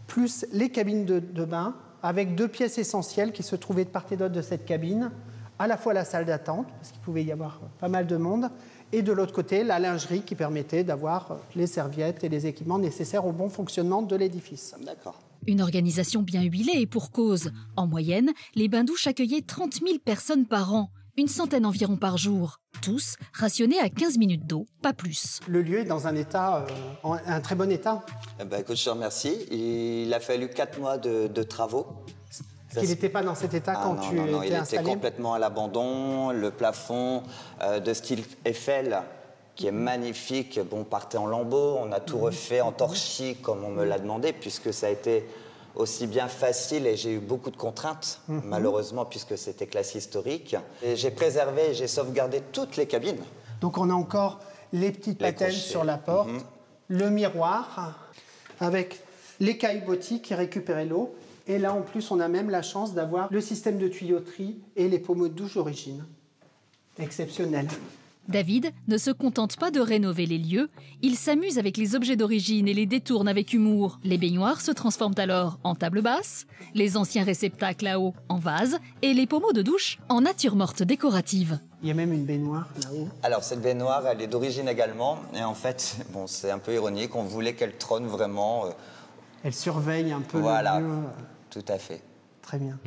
plus les cabines de bain, avec 2 pièces essentielles qui se trouvaient de part et d'autre de cette cabine, à la fois la salle d'attente, parce qu'il pouvait y avoir pas mal de monde, et de l'autre côté, la lingerie qui permettait d'avoir les serviettes et les équipements nécessaires au bon fonctionnement de l'édifice. Une organisation bien huilée et pour cause. En moyenne, les bains-douches accueillaient 30 000 personnes par an, une centaine environ par jour. Tous rationnés à 15 minutes d'eau, pas plus. Le lieu est dans un état, un très bon état. Écoute, je te remercie. Il a fallu 4 mois de travaux. Parce qu'il n'était pas dans cet état quand tu étais installé. Il était complètement à l'abandon. Le plafond de style Eiffel, qui est magnifique, partait en lambeaux. On a tout refait en torchis, comme on me l'a demandé, puisque ça a été aussi bien facile et j'ai eu beaucoup de contraintes, malheureusement, puisque c'était classe historique. Et j'ai préservé et j'ai sauvegardé toutes les cabines. Donc on a encore les petites patènes sur la porte, le miroir, avec les caillebotis qui récupéraient l'eau. Et là, en plus, on a même la chance d'avoir le système de tuyauterie et les pommeaux de douche d'origine. Exceptionnel. David ne se contente pas de rénover les lieux, il s'amuse avec les objets d'origine et les détourne avec humour. Les baignoires se transforment alors en table basse, les anciens réceptacles à eau en vase et les pommeaux de douche en nature morte décorative. Il y a même une baignoire là-haut. Alors cette baignoire, elle est d'origine également. Et en fait, c'est un peu ironique, on voulait qu'elle trône vraiment. Elle surveille un peu le lieu. Tout à fait. Très bien.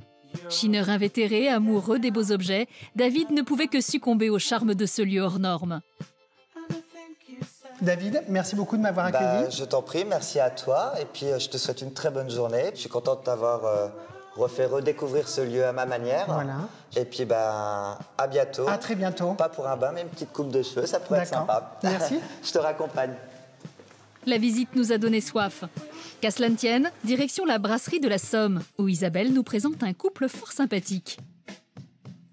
Chineur invétéré, amoureux des beaux objets, David ne pouvait que succomber au charme de ce lieu hors norme. David, merci beaucoup de m'avoir accueilli. Je t'en prie, merci à toi. Et puis, je te souhaite une très bonne journée. Je suis content de t'avoir refait redécouvrir ce lieu à ma manière. Voilà. Et puis, à bientôt. À très bientôt. Pas pour un bain, mais une petite coupe de cheveux, ça pourrait être sympa. Merci. Je te raccompagne. La visite nous a donné soif. Qu'à cela ne tienne, direction la brasserie de la Somme, où Isabelle nous présente un couple fort sympathique.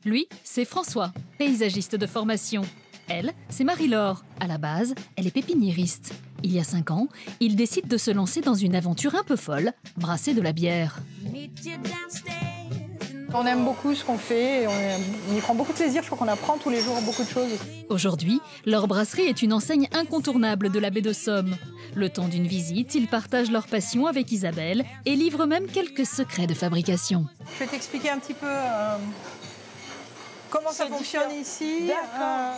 Lui, c'est François, paysagiste de formation. Elle, c'est Marie-Laure. À la base, elle est pépiniériste. Il y a 5 ans, ils décident de se lancer dans une aventure un peu folle, brasser de la bière. On aime beaucoup ce qu'on fait et on y prend beaucoup de plaisir. Je crois qu'on apprend tous les jours beaucoup de choses. Aujourd'hui, leur brasserie est une enseigne incontournable de la baie de Somme. Le temps d'une visite, ils partagent leur passion avec Isabelle et livrent même quelques secrets de fabrication. Je vais t'expliquer un petit peu comment ça fonctionne ici.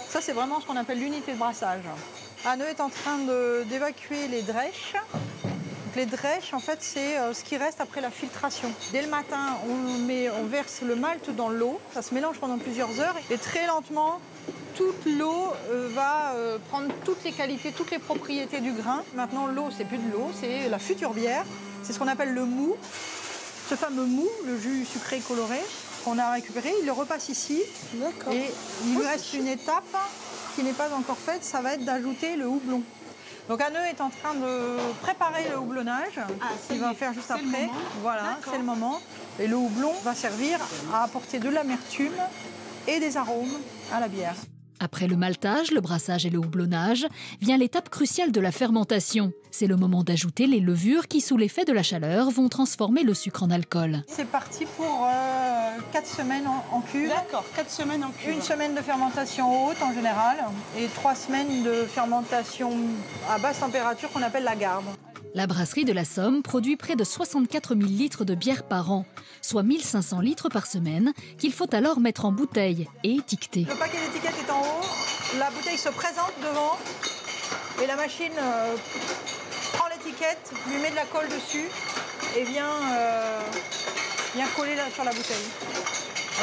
Ça, c'est vraiment ce qu'on appelle l'unité de brassage. Anne est en train d'évacuer les drèches. Les drèches, en fait, c'est ce qui reste après la filtration. Dès le matin, on verse le malt dans l'eau. Ça se mélange pendant plusieurs heures. Et très lentement, toute l'eau va prendre toutes les qualités, toutes les propriétés du grain. Maintenant, l'eau, c'est plus de l'eau, c'est la future bière. C'est ce qu'on appelle le mou. Ce fameux mou, le jus sucré coloré, qu'on a récupéré, il le repasse ici. Et il lui reste une étape qui n'est pas encore faite, ça va être d'ajouter le houblon. Donc Anne est en train de préparer le houblonnage. Il va faire juste après. Voilà, c'est le moment. Et le houblon va servir à apporter de l'amertume et des arômes à la bière. Après le maltage, le brassage et le houblonnage, vient l'étape cruciale de la fermentation. C'est le moment d'ajouter les levures qui, sous l'effet de la chaleur, vont transformer le sucre en alcool. C'est parti pour 4 semaines en cuve. D'accord, 4 semaines en cuve. Une semaine de fermentation haute en général et 3 semaines de fermentation à basse température qu'on appelle la garde. La brasserie de la Somme produit près de 64 000 litres de bière par an, soit 1500 litres par semaine, qu'il faut alors mettre en bouteille et étiqueter. Le paquet d'étiquette est en haut, la bouteille se présente devant et la machine prend l'étiquette, lui met de la colle dessus et vient coller sur la bouteille.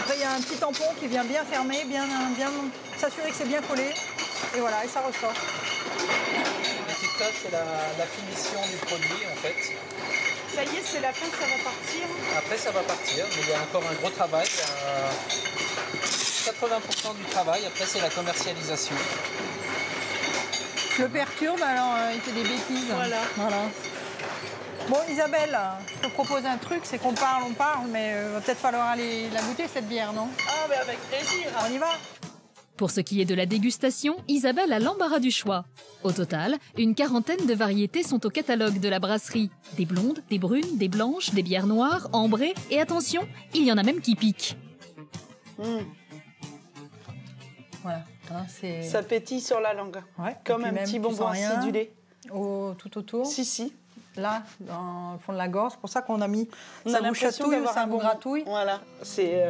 Après, il y a un petit tampon qui vient bien fermer, bien s'assurer que c'est bien collé et voilà, et ça ressort. C'est la finition du produit en fait. Ça y est, c'est la fin, ça va partir. Après ça va partir, mais il y a encore un gros travail. 80% du travail, après c'est la commercialisation. Je le perturbe, alors il fait des bêtises. Voilà. Bon Isabelle, je te propose un truc, c'est qu'on parle, mais il va peut-être falloir aller la goûter cette bière, non? Ah, mais avec plaisir. On y va. Pour ce qui est de la dégustation, Isabelle a l'embarras du choix. Au total, une quarantaine de variétés sont au catalogue de la brasserie. Des blondes, des brunes, des blanches, des bières noires, ambrées et attention, il y en a même qui piquent. Voilà. Ça pétille sur la langue. Ouais. Comme un petit bonbon acidulé. Tout autour. Si. Là, dans le fond de la gorge, c'est pour ça qu'on a mis on ça a vous chatouille ou ça vous gratouille. Voilà, c'est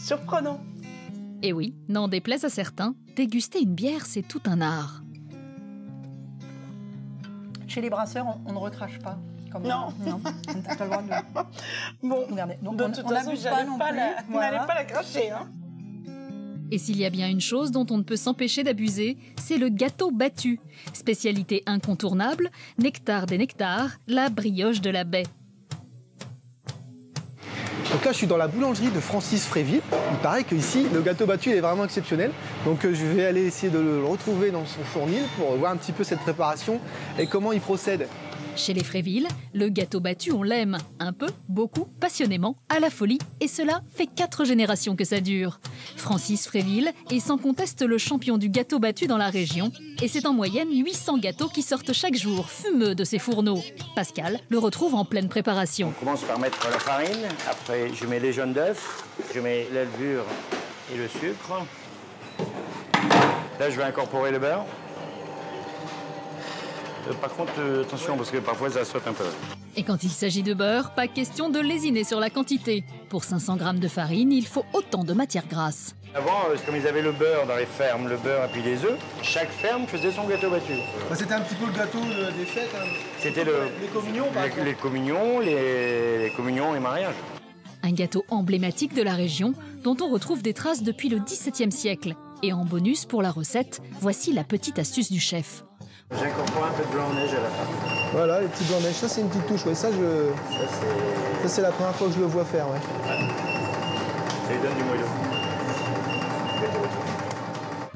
surprenant. Et oui, n'en déplaise à certains, déguster une bière, c'est tout un art. Chez les brasseurs, on ne recrache pas. Non. T'as le droit de... Bon, regardez. Donc, de toute façon, vous n'allez pas la cracher. Hein. Et s'il y a bien une chose dont on ne peut s'empêcher d'abuser, c'est le gâteau battu. Spécialité incontournable, nectar des nectars, la brioche de la baie. Donc là, je suis dans la boulangerie de Francis Fréville. Il paraît qu'ici, le gâteau battu il est vraiment exceptionnel. Donc je vais aller essayer de le retrouver dans son fournil pour voir un petit peu cette préparation et comment il procède. Chez les Fréville, le gâteau battu, on l'aime. Un peu, beaucoup, passionnément, à la folie. Et cela fait 4 générations que ça dure. Francis Fréville est sans conteste le champion du gâteau battu dans la région. Et c'est en moyenne 800 gâteaux qui sortent chaque jour, fumeux de ses fourneaux. Pascal le retrouve en pleine préparation. On commence par mettre la farine. Après, je mets les jaunes d'œufs. Je mets la levure et le sucre. Là, je vais incorporer le beurre. Par contre, attention, parce que parfois ça saute un peu. Et quand il s'agit de beurre, pas question de lésiner sur la quantité. Pour 500 g de farine, il faut autant de matière grasse. Avant, comme ils avaient le beurre dans les fermes, le beurre et puis les œufs, chaque ferme faisait son gâteau battu. C'était un petit peu le gâteau des fêtes. Hein. C'était les communions, par exemple. Les communions et mariages. Un gâteau emblématique de la région dont on retrouve des traces depuis le XVIIe siècle. Et en bonus pour la recette, voici la petite astuce du chef. J'incorpore un peu de blanc-neige à la fin. Voilà, les petits blancs-neige, ça c'est une petite touche. Ouais. Ça c'est la première fois que je le vois faire. Ouais. Ça lui donne du moelleux.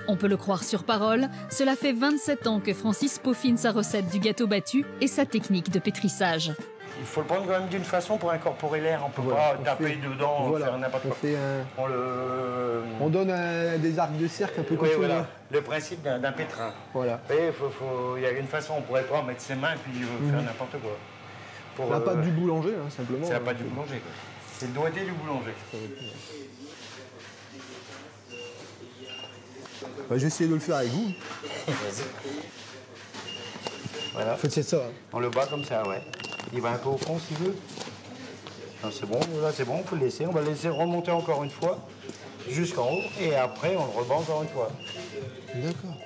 On peut le croire sur parole, cela fait 27 ans que Francis peaufine sa recette du gâteau battu et sa technique de pétrissage. Il faut le prendre quand même d'une façon pour incorporer l'air. On ne peut pas taper dedans, faire n'importe quoi. On donne des arcs de cercle un peu comme ça. Voilà. Le principe d'un pétrin. Voilà. Il y a une façon, on ne pourrait pas mettre ses mains et puis faire n'importe quoi. La pâte du boulanger, hein, simplement. C'est la pâte du boulanger. C'est le doigté du boulanger. Je vais essayer de le faire avec vous. Voilà. C'est ça. On le bat comme ça, ouais. Il va un peu au fond s'il veut. C'est bon, là c'est bon, on peut le laisser. On va le laisser remonter encore une fois jusqu'en haut et après on le rebat encore une fois. D'accord.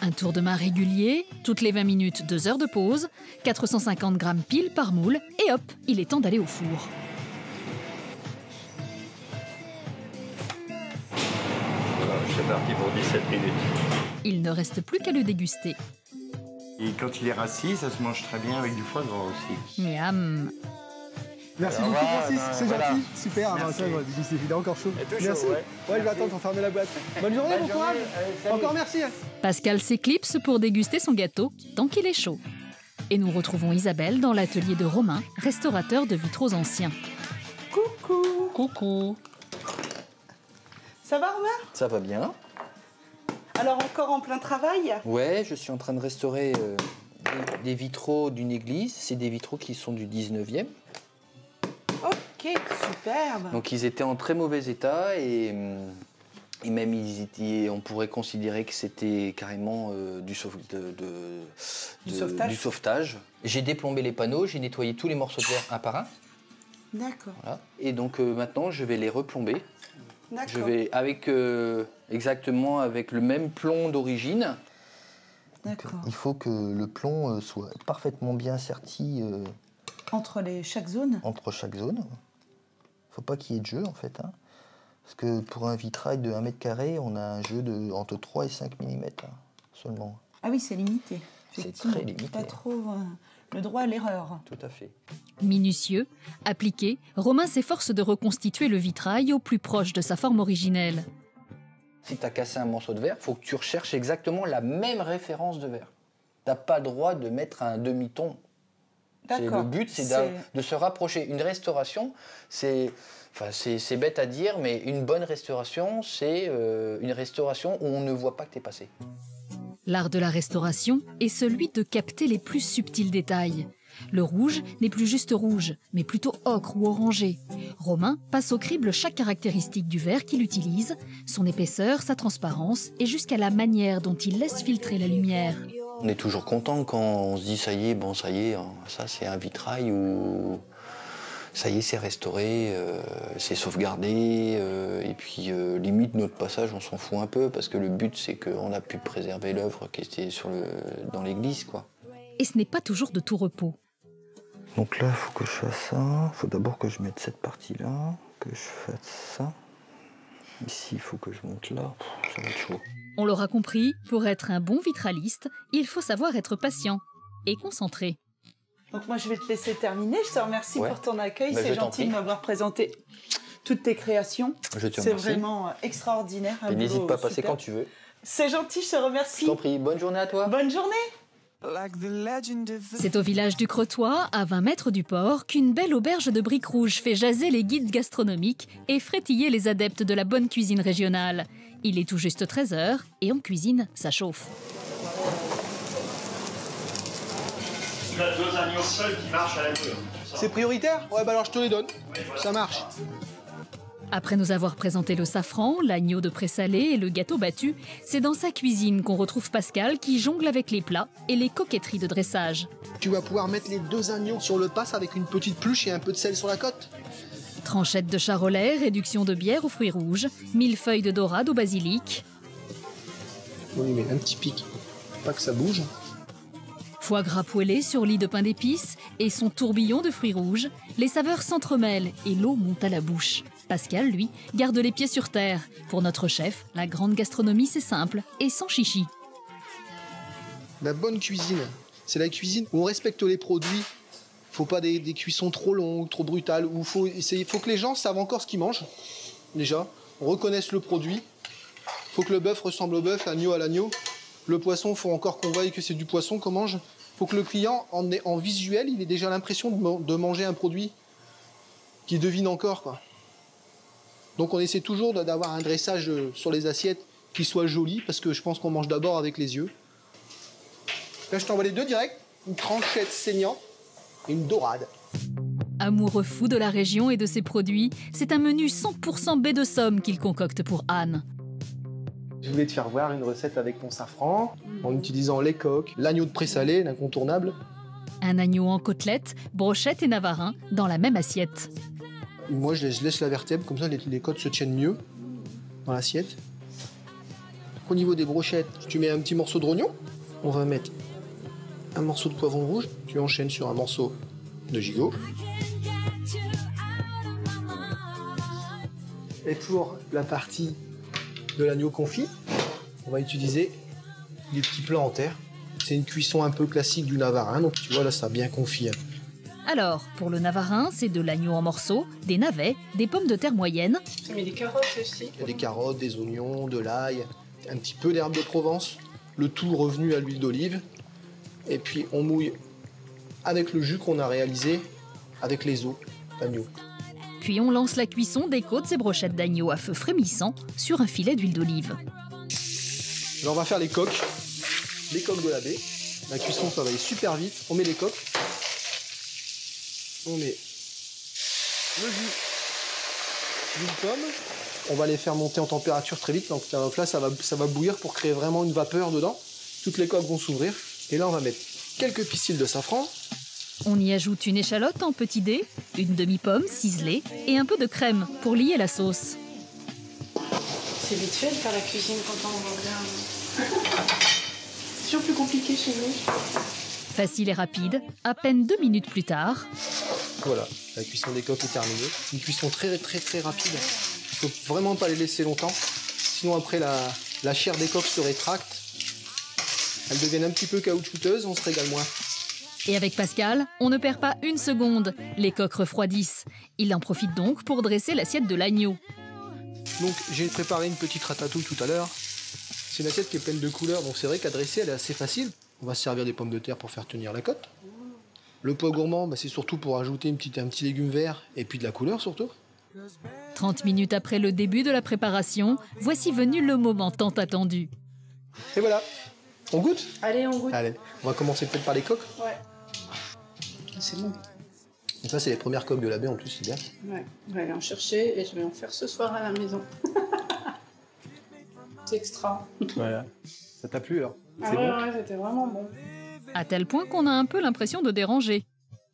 Un tour de main régulier, toutes les 20 minutes, 2 heures de pause, 450 g pile par moule et hop, il est temps d'aller au four. C'est parti pour 17 minutes. Il ne reste plus qu'à le déguster. Et quand il est rassis, ça se mange très bien avec du foie gras aussi. Miam. Merci beaucoup Francis, c'est gentil. Super, il est encore chaud. Merci. Chaud, ouais, je vais attendre pour fermer la boîte. Bonne journée, bon courage. Encore merci. Pascal s'éclipse pour déguster son gâteau tant qu'il est chaud. Et nous retrouvons Isabelle dans l'atelier de Romain, restaurateur de vitraux anciens. Coucou. Coucou. Ça va Romain? Ça va bien. Alors encore en plein travail? Ouais, je suis en train de restaurer des vitraux d'une église. C'est des vitraux qui sont du 19e. Ok, superbe. Donc ils étaient en très mauvais état et même on pourrait considérer que c'était carrément du sauvetage. J'ai déplombé les panneaux, j'ai nettoyé tous les morceaux de verre un par un. D'accord. Voilà. Et donc maintenant je vais les replomber. D'accord. Je vais exactement avec le même plomb d'origine. D'accord. Il faut que le plomb soit parfaitement bien serti. Entre chaque zone? Entre chaque zone. Faut pas qu'il y ait de jeu en fait. Hein. Parce que pour un vitrail de 1 mètre carré, on a un jeu entre 3 et 5 mm seulement. Ah oui, c'est limité. C'est très limité. Pas trop le droit à l'erreur. Tout à fait. Minutieux, appliqué, Romain s'efforce de reconstituer le vitrail au plus proche de sa forme originelle. Si tu as cassé un morceau de verre, il faut que tu recherches exactement la même référence de verre. Tu n'as pas le droit de mettre un demi-ton. Le but, c'est de se rapprocher. Une restauration, c'est bête à dire, mais une bonne restauration, c'est une restauration où on ne voit pas que tu es passé. L'art de la restauration est celui de capter les plus subtils détails. Le rouge n'est plus juste rouge, mais plutôt ocre ou orangé. Romain passe au crible chaque caractéristique du verre qu'il utilise, son épaisseur, sa transparence et jusqu'à la manière dont il laisse filtrer la lumière. On est toujours content quand on se dit ça y est, hein, ça c'est un vitrail où ça y est, c'est restauré, c'est sauvegardé, et puis limite notre passage on s'en fout un peu parce que le but c'est qu'on a pu préserver l'œuvre qui était dans l'église, quoi. Et ce n'est pas toujours de tout repos. Donc là, il faut que je fasse ça. Il faut d'abord que je mette cette partie-là, que je fasse ça. Ici, il faut que je monte là. Ça va être chaud. On l'aura compris, pour être un bon vitraliste, il faut savoir être patient et concentré. Donc moi, je vais te laisser terminer. Je te remercie pour ton accueil. Bah, c'est gentil de m'avoir présenté toutes tes créations. Je te remercie. C'est vraiment extraordinaire. Et n'hésite pas à passer quand tu veux. C'est gentil, je te remercie. Je t'en prie. Bonne journée à toi. Bonne journée. C'est au village du Crotoy, à 20 mètres du port, qu'une belle auberge de briques rouges fait jaser les guides gastronomiques et frétiller les adeptes de la bonne cuisine régionale. Il est tout juste 13h et en cuisine, ça chauffe. Tu as 2 agneaux seuls qui marchent à la mûre. C'est prioritaire? Ouais, bah alors je te les donne. Ça marche. Après nous avoir présenté le safran, l'agneau de présalé et le gâteau battu, c'est dans sa cuisine qu'on retrouve Pascal qui jongle avec les plats et les coquetteries de dressage. Tu vas pouvoir mettre les 2 agneaux sur le passe avec une petite pluche et un peu de sel sur la côte. Tranchettes de charolais, réduction de bière aux fruits rouges, millefeuilles de dorade au basilic. Oui, mais un petit pic, pas que ça bouge. Foie gras poêlé sur lit de pain d'épices et son tourbillon de fruits rouges, les saveurs s'entremêlent et l'eau monte à la bouche. Pascal, lui, garde les pieds sur terre. Pour notre chef, la grande gastronomie, c'est simple et sans chichi. La bonne cuisine, c'est la cuisine où on respecte les produits. Faut pas des cuissons trop longues, trop brutales. Il faut que les gens savent encore ce qu'ils mangent, déjà. On reconnaisse le produit. Faut que le bœuf ressemble au bœuf, l'agneau à l'agneau. Le poisson, faut encore qu'on voie que c'est du poisson qu'on mange. Faut que le client, en visuel, il ait déjà l'impression de manger un produit qu'il devine encore, quoi. Donc on essaie toujours d'avoir un dressage sur les assiettes qui soit joli, parce que je pense qu'on mange d'abord avec les yeux. Là, je t'envoie les 2 directs, une tranchette saignante et une dorade. Amoureux fou de la région et de ses produits, c'est un menu 100% baie de Somme qu'il concocte pour Anne. Je voulais te faire voir une recette avec mon safran, en utilisant les coques, l'agneau de présalé, l'incontournable. Un agneau en côtelettes, brochettes et navarin dans la même assiette. Moi, je laisse la vertèbre, comme ça les côtes se tiennent mieux dans l'assiette. Au niveau des brochettes, tu mets un petit morceau de rognon. On va mettre un morceau de poivron rouge. Tu enchaînes sur un morceau de gigot. Et pour la partie de l'agneau confit, on va utiliser des petits plats en terre. C'est une cuisson un peu classique du navarin, donc tu vois là ça a bien confit. Alors, pour le Navarin, c'est de l'agneau en morceaux, des navets, des pommes de terre moyennes. J'ai mis des carottes aussi. Il y a des carottes, des oignons, de l'ail, un petit peu d'herbe de Provence, le tout revenu à l'huile d'olive. Et puis on mouille avec le jus qu'on a réalisé avec les os d'agneau. Puis on lance la cuisson des côtes et brochettes d'agneau à feu frémissant sur un filet d'huile d'olive. Là, on va faire les coques de la baie. La cuisson, ça va aller super vite. On met les coques. On met le jus d'une pomme. On va les faire monter en température très vite. Donc là, ça va bouillir pour créer vraiment une vapeur dedans. Toutes les coques vont s'ouvrir. Et là, on va mettre quelques pistils de safran. On y ajoute une échalote en petits dés, une demi-pomme ciselée et un peu de crème pour lier la sauce. C'est vite fait de faire la cuisine quand on va bien. C'est toujours plus compliqué chez nous. Facile et rapide, à peine 2 minutes plus tard. Voilà, la cuisson des coques est terminée. Une cuisson très rapide. Il ne faut vraiment pas les laisser longtemps. Sinon après la chair des coques se rétracte. Elles deviennent un petit peu caoutchouteuses, on se régale moins. Et avec Pascal, on ne perd pas une seconde. Les coques refroidissent. Il en profite donc pour dresser l'assiette de l'agneau. Donc j'ai préparé une petite ratatouille tout à l'heure. C'est une assiette qui est pleine de couleurs, donc c'est vrai qu'à dresser, elle est assez facile. On va se servir des pommes de terre pour faire tenir la côte. Le pois gourmand, c'est surtout pour ajouter un petit légume vert et puis de la couleur surtout. 30 minutes après le début de la préparation, voici venu le moment tant attendu. Et voilà, on goûte? Allez, on goûte. Allez, on va commencer peut-être par les coques. Ouais. C'est bon. Donc ça, c'est les premières coques de la baie en plus, c'est bien. Ouais, on va aller en chercher et je vais en faire ce soir à la maison. C'est extra. Voilà. Ça t'a plu alors? Ah ouais, bon. Ouais, c'était vraiment bon. À tel point qu'on a un peu l'impression de déranger.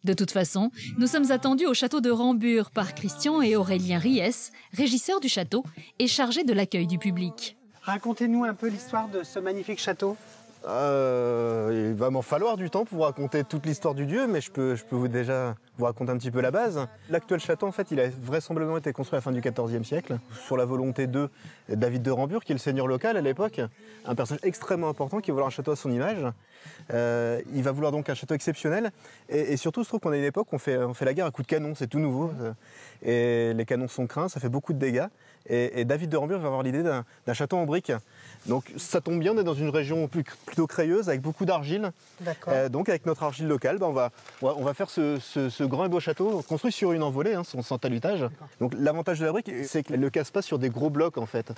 De toute façon, nous sommes attendus au château de Rambures par Christian et Aurélien Ries, régisseurs du château et chargés de l'accueil du public. Racontez-nous un peu l'histoire de ce magnifique château. Il va m'en falloir du temps pour vous raconter toute l'histoire du lieu, mais je peux déjà vous raconter un petit peu la base. L'actuel château, en fait, il a vraisemblablement été construit à la fin du XIVe siècle, sur la volonté de David de Rambures, qui est le seigneur local à l'époque, un personnage extrêmement important qui voulait un château à son image. Il va vouloir donc un château exceptionnel, et surtout, il se trouve qu'on a une époque où on fait la guerre à coups de canon, c'est tout nouveau, et les canons sont craints, ça fait beaucoup de dégâts. Et David de Rambures va avoir l'idée d'un château en briques. Donc ça tombe bien, on est dans une région plutôt crayeuse avec beaucoup d'argile. Donc avec notre argile locale, on va faire ce grand et beau château construit sur une envolée, sans talutage. Donc l'avantage de la brique, c'est qu'elle ne casse pas sur des gros blocs en fait.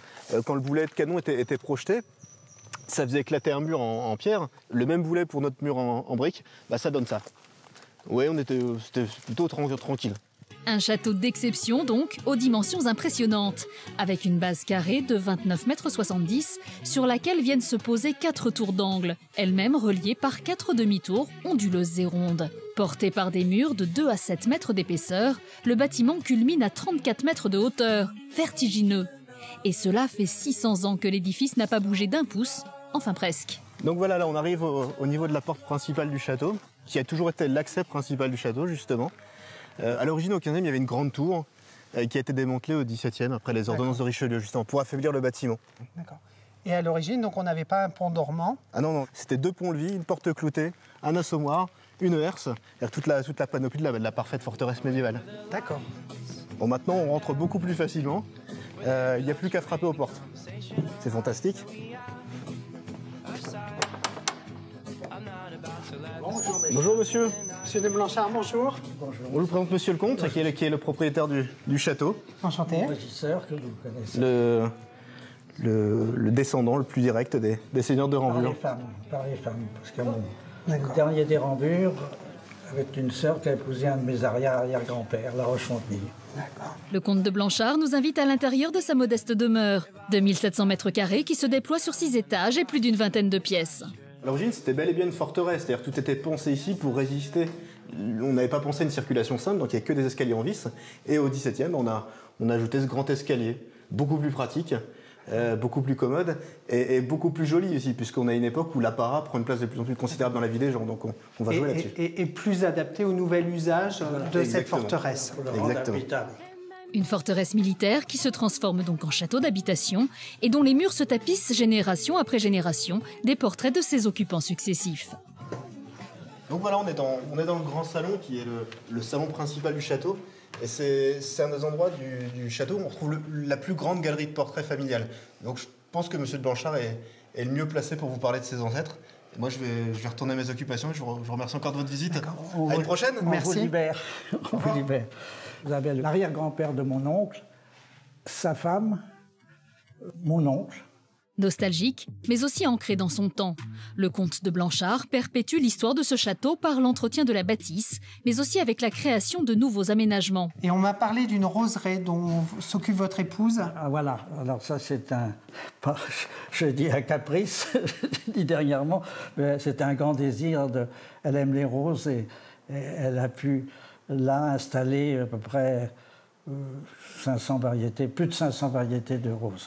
Quand le boulet de canon était projeté, ça faisait éclater un mur en pierre. Le même boulet pour notre mur en briques, ça donne ça. Oui, c'était plutôt tranquille. Un château d'exception donc, aux dimensions impressionnantes, avec une base carrée de 29,70 m sur laquelle viennent se poser 4 tours d'angle, elles-mêmes reliées par 4 demi-tours onduleuses et rondes. Porté par des murs de 2 à 7 mètres d'épaisseur, le bâtiment culmine à 34 mètres de hauteur, vertigineux. Et cela fait 600 ans que l'édifice n'a pas bougé d'un pouce, enfin presque. Donc voilà, là on arrive au niveau de la porte principale du château, qui a toujours été l'accès principal du château justement. À l'origine, au 15e, il y avait une grande tour qui a été démantelée au 17e, après les ordonnances de Richelieu, justement, pour affaiblir le bâtiment. D'accord. Et à l'origine, donc, on n'avait pas un pont dormant? Ah non, c'était 2 ponts-levis, une porte cloutée, un assommoir, une herse, et toute la panoplie de la parfaite forteresse médiévale. D'accord. Bon, maintenant, on rentre beaucoup plus facilement. Il n'y a plus qu'à frapper aux portes. C'est fantastique. Bonjour monsieur. Monsieur de Blanchard, bonjour. Bonjour. On vous présente monsieur le comte, qui est le propriétaire du château. Enchanté. Le régisseur que vous connaissez. Le descendant le plus direct des seigneurs de Rambures. Par les femmes. Parce que le dernier des Rambures, avec une sœur qui a épousé un de mes arrière-grands-pères, La Roche-Fontenille. Le comte de Blanchard nous invite à l'intérieur de sa modeste demeure. 2700 mètres carrés qui se déploie sur 6 étages et plus d'une vingtaine de pièces. À l'origine, c'était bel et bien une forteresse, c'est-à-dire que tout était pensé ici pour résister. On n'avait pas pensé à une circulation simple, donc il n'y a que des escaliers en vis. Et au XVIIe, on a ajouté ce grand escalier, beaucoup plus pratique, beaucoup plus commode et beaucoup plus joli aussi, puisqu'on a une époque où l'apparat prend une place de plus en plus considérable dans la vie des gens, donc on va jouer là-dessus. Et plus adapté au nouvel usage de cette forteresse. Exactement. Une forteresse militaire qui se transforme donc en château d'habitation et dont les murs se tapissent génération après génération des portraits de ses occupants successifs. Donc voilà, on est dans le grand salon qui est le salon principal du château. Et c'est un des endroits du château où on retrouve la plus grande galerie de portraits familiales. Donc je pense que M. de Blanchard est le mieux placé pour vous parler de ses ancêtres. Et moi, je vais retourner à mes occupations. Je vous remercie encore de votre visite. À une prochaine. Merci. On vous libère. On vous libère. Vous avez l'arrière-grand-père de mon oncle, sa femme, mon oncle. Nostalgique, mais aussi ancré dans son temps. Le comte de Blanchard perpétue l'histoire de ce château par l'entretien de la bâtisse, mais aussi avec la création de nouveaux aménagements. Et on m'a parlé d'une roseraie dont s'occupe votre épouse. Ah, voilà, alors ça c'est je dis un caprice, dit dernièrement, mais c'est un grand désir. Elle aime les roses et elle a pu là installer à peu près 500 variétés, plus de 500 variétés de roses.